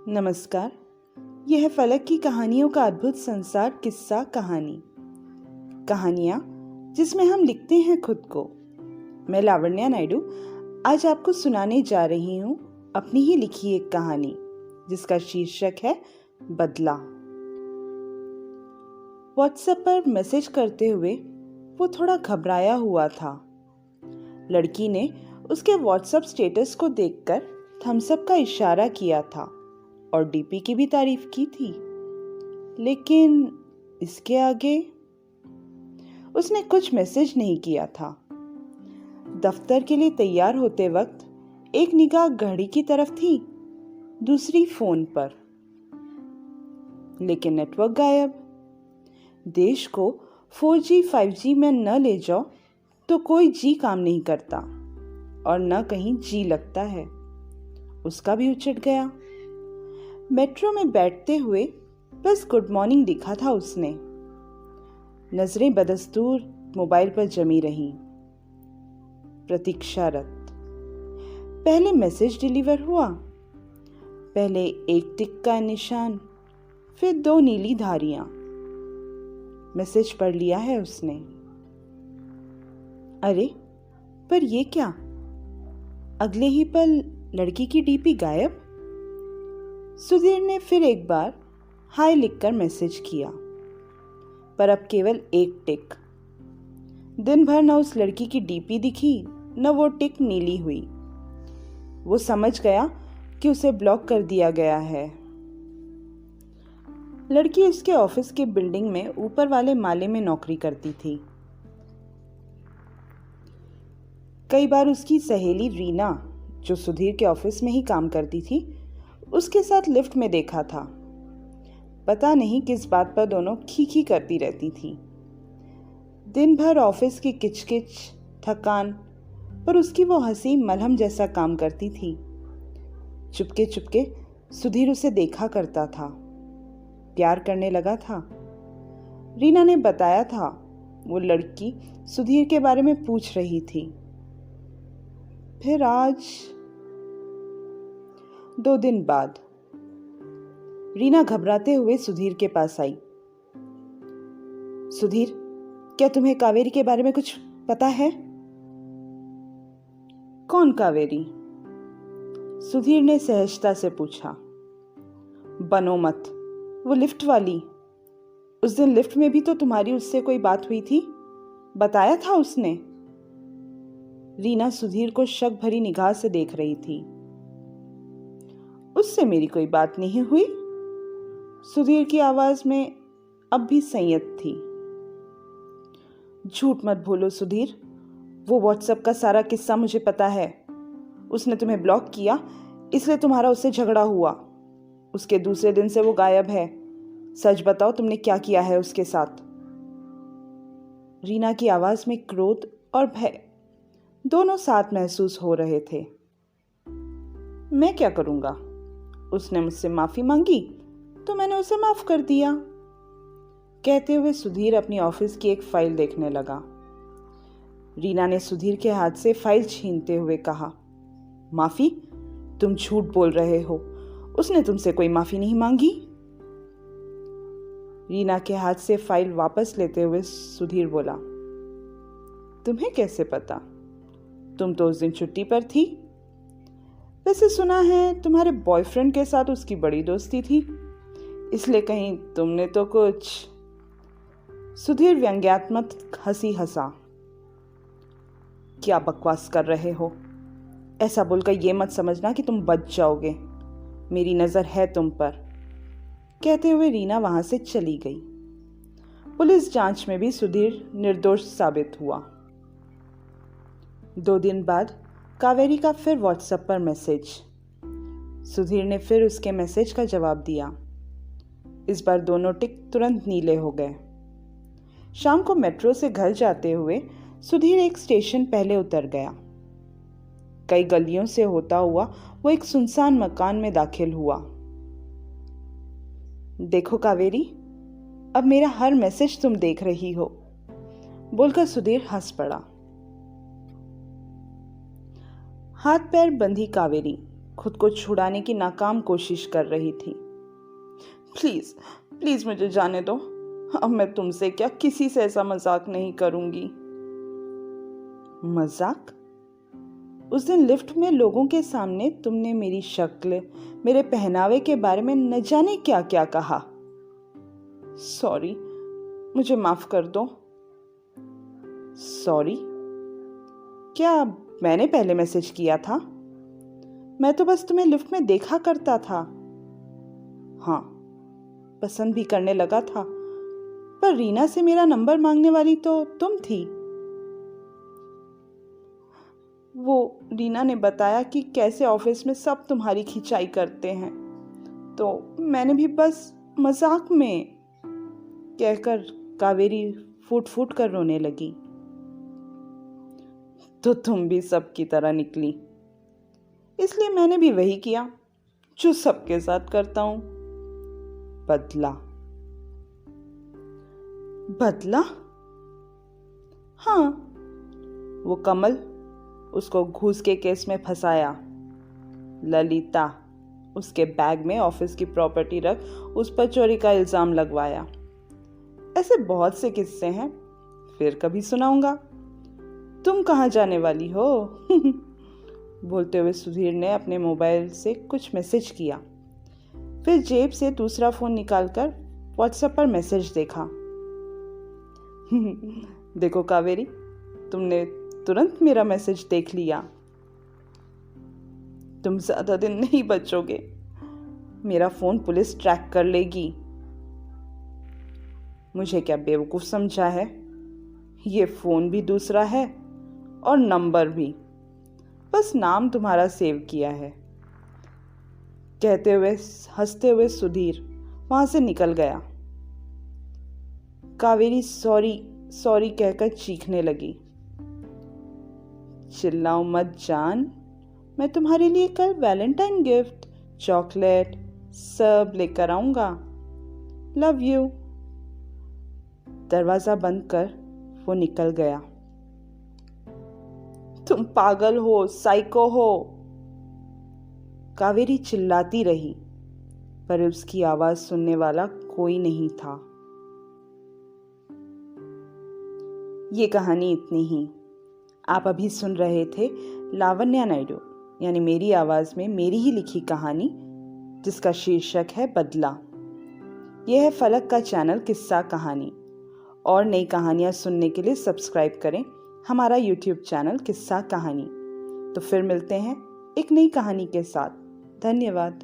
नमस्कार। यह है फलक की कहानियों का अद्भुत संसार किस्सा कहानी। कहानियाँ जिसमें हम लिखते हैं खुद को। मैं लावण्या नायडू आज आपको सुनाने जा रही हूँ अपनी ही लिखी एक कहानी जिसका शीर्षक है बदला। व्हाट्सएप पर मैसेज करते हुए वो थोड़ा घबराया हुआ था। लड़की ने उसके व्हाट्सएप स्टेटस को देखकर थम्स अप का इशारा किया था और डीपी की भी तारीफ की थी, लेकिन इसके आगे उसने कुछ मैसेज नहीं किया था। दफ्तर के लिए तैयार होते वक्त एक निगाह घड़ी की तरफ थी, दूसरी फोन पर, लेकिन नेटवर्क गायब। देश को 4G 5G में न ले जाओ तो कोई जी काम नहीं करता और न कहीं जी लगता है। उसका भी उचट गया। मेट्रो में बैठते हुए बस गुड मॉर्निंग लिखा था उसने। नजरें बदस्तूर मोबाइल पर जमी रहीं, प्रतीक्षारत। पहले मैसेज डिलीवर हुआ, पहले एक टिक का निशान, फिर 2 नीली धारियां। मैसेज पढ़ लिया है उसने। अरे पर ये क्या? अगले ही पल लड़की की डीपी गायब। सुधीर ने फिर एक बार हाय लिखकर मैसेज किया, पर अब केवल एक टिक। दिन भर न उस लड़की की डीपी दिखी न वो टिक नीली हुई। वो समझ गया कि उसे ब्लॉक कर दिया गया है। लड़की उसके ऑफिस के बिल्डिंग में ऊपर वाले माले में नौकरी करती थी। कई बार उसकी सहेली रीना, जो सुधीर के ऑफिस में ही काम करती थी, उसके साथ लिफ्ट में देखा था। पता नहीं किस बात पर दोनों खीखी करती रहती थी। दिन भर ऑफिस की किचकिच, थकान, पर उसकी वो हंसी मलहम जैसा काम करती थी। चुपके चुपके सुधीर उसे देखा करता था, प्यार करने लगा था। रीना ने बताया था वो लड़की सुधीर के बारे में पूछ रही थी। फिर आज 2 दिन बाद रीना घबराते हुए सुधीर के पास आई। सुधीर, क्या तुम्हें कावेरी के बारे में कुछ पता है? कौन कावेरी? सुधीर ने सहजता से पूछा। बनो मत, वो लिफ्ट वाली। उस दिन लिफ्ट में भी तो तुम्हारी उससे कोई बात हुई थी, बताया था उसने। रीना सुधीर को शक भरी निगाह से देख रही थी। उससे मेरी कोई बात नहीं हुई। सुधीर की आवाज में अब भी संयत थी। झूठ मत बोलो सुधीर, वो व्हाट्सएप का सारा किस्सा मुझे पता है। उसने तुम्हें ब्लॉक किया इसलिए तुम्हारा उससे झगड़ा हुआ। उसके दूसरे दिन से वो गायब है। सच बताओ, तुमने क्या किया है उसके साथ? रीना की आवाज में क्रोध और भय दोनों साथ महसूस हो रहे थे। मैं क्या करूंगा? उसने मुझसे माफी मांगी तो मैंने उसे माफ कर दिया। कहते हुए सुधीर अपनी ऑफिस की एक फाइल देखने लगा। रीना ने सुधीर के हाथ से फाइल छीनते हुए कहा, माफी? तुम झूठ बोल रहे हो, उसने तुमसे कोई माफी नहीं मांगी। रीना के हाथ से फाइल वापस लेते हुए सुधीर बोला, तुम्हें कैसे पता? तुम तो उस दिन छुट्टी पर थी। वैसे सुना है तुम्हारे बॉयफ्रेंड के साथ उसकी बड़ी दोस्ती थी, इसलिए कहीं तुमने तो कुछ। सुधीर व्यंग्यात्मक हंसी हंसा। क्या बकवास कर रहे हो? ऐसा बोलकर ये मत समझना कि तुम बच जाओगे। मेरी नजर है तुम पर। कहते हुए रीना वहां से चली गई। पुलिस जांच में भी सुधीर निर्दोष साबित हुआ। 2 दिन बाद कावेरी का फिर व्हाट्सएप पर मैसेज। सुधीर ने फिर उसके मैसेज का जवाब दिया। इस बार दोनों टिक तुरंत नीले हो गए। शाम को मेट्रो से घर जाते हुए सुधीर एक स्टेशन पहले उतर गया। कई गलियों से होता हुआ वो एक सुनसान मकान में दाखिल हुआ। देखो कावेरी, अब मेरा हर मैसेज तुम देख रही हो, बोलकर सुधीर हंस पड़ा। हाथ पैर बंधी कावेरी खुद को छुड़ाने की नाकाम कोशिश कर रही थी। प्लीज प्लीज मुझे जाने दो, अब मैं तुमसे क्या किसी से ऐसा मजाक नहीं करूंगी। मजाक? उस दिन लिफ्ट में लोगों के सामने तुमने मेरी शक्ल, मेरे पहनावे के बारे में न जाने क्या क्या कहा। सॉरी, मुझे माफ कर दो। सॉरी? क्या मैंने पहले मैसेज किया था? मैं तो बस तुम्हें लिफ्ट में देखा करता था। हाँ, पसंद भी करने लगा था, पर रीना से मेरा नंबर मांगने वाली तो तुम थी। वो रीना ने बताया कि कैसे ऑफिस में सब तुम्हारी खिंचाई करते हैं, तो मैंने भी बस मजाक में कहकर कावेरी फूट फूट कर रोने लगी। तो तुम भी सबकी तरह निकली, इसलिए मैंने भी वही किया जो सबके साथ करता हूं, बदला। बदला? हाँ, वो कमल, उसको घूस के केस में फंसाया। ललिता, उसके बैग में ऑफिस की प्रॉपर्टी रख उस पर चोरी का इल्जाम लगवाया। ऐसे बहुत से किस्से हैं, फिर कभी सुनाऊंगा। तुम कहाँ जाने वाली हो? बोलते हुए सुधीर ने अपने मोबाइल से कुछ मैसेज किया, फिर जेब से दूसरा फोन निकालकर व्हाट्सएप पर मैसेज देखा। देखो कावेरी, तुमने तुरंत मेरा मैसेज देख लिया। तुम ज्यादा दिन नहीं बचोगे, मेरा फोन पुलिस ट्रैक कर लेगी। मुझे क्या बेवकूफ समझा है? ये फोन भी दूसरा है और नंबर भी, बस नाम तुम्हारा सेव किया है। कहते हुए हंसते हुए सुधीर वहां से निकल गया। कावेरी सॉरी सॉरी कहकर चीखने लगी। चिल्लाओ मत जान, मैं तुम्हारे लिए कल वैलेंटाइन गिफ्ट, चॉकलेट सब लेकर आऊंगा। Love you. दरवाजा बंद कर वो निकल गया। तुम पागल हो, साइको हो, कावेरी चिल्लाती रही, पर उसकी आवाज सुनने वाला कोई नहीं था। ये कहानी इतनी ही। आप अभी सुन रहे थे लावण्या नायडू यानी मेरी आवाज में मेरी ही लिखी कहानी, जिसका शीर्षक है बदला। यह है फलक का चैनल किस्सा कहानी। और नई कहानियां सुनने के लिए सब्सक्राइब करें हमारा यूट्यूब चैनल किस्सा कहानी। तो फिर मिलते हैं एक नई कहानी के साथ। धन्यवाद।